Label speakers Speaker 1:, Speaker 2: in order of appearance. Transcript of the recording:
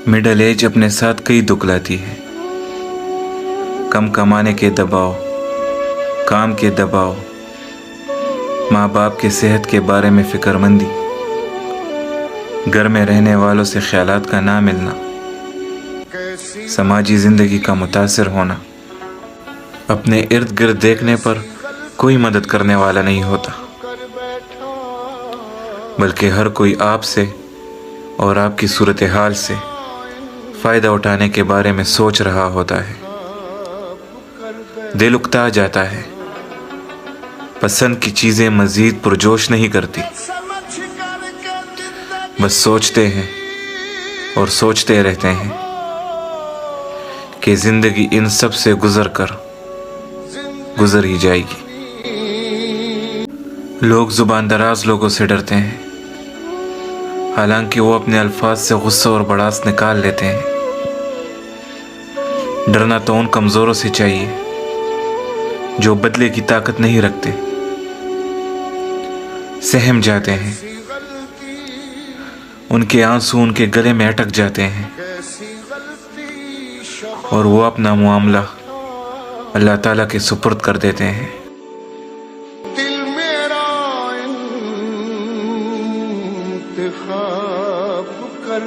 Speaker 1: Middle age अपने साथ कई दुख लाती है। कम कमाने के दबाव, काम के दबाव, माँ बाप के सेहत के बारे में फ़िक्रमंदी, घर में रहने वालों से ख्यालात का ना मिलना, समाजी ज़िंदगी का मुतासिर होना, अपने इर्द गिर्द देखने पर कोई मदद करने वाला नहीं होता, बल्कि हर कोई आपसे और आपकी सूरत हाल से फ़ायदा उठाने के बारे में सोच रहा होता है। दिल उकता जाता है, पसंद की चीज़ें मज़ीद पुरजोश नहीं करती, बस सोचते हैं और सोचते रहते हैं कि ज़िंदगी इन सब से गुज़र ही जाएगी। लोग ज़ुबान दराज लोगों से डरते हैं, हालांकि वो अपने अल्फाज से गुस्सा और भड़ास निकाल लेते हैं। डरना तो उन कमज़ोरों से चाहिए जो बदले की ताकत नहीं रखते, सहम जाते हैं, उनके आंसू उनके गले में अटक जाते हैं और वो अपना मामला अल्लाह ताला के सुपुर्द कर देते हैं।
Speaker 2: दिल मेरा इंतखाब कर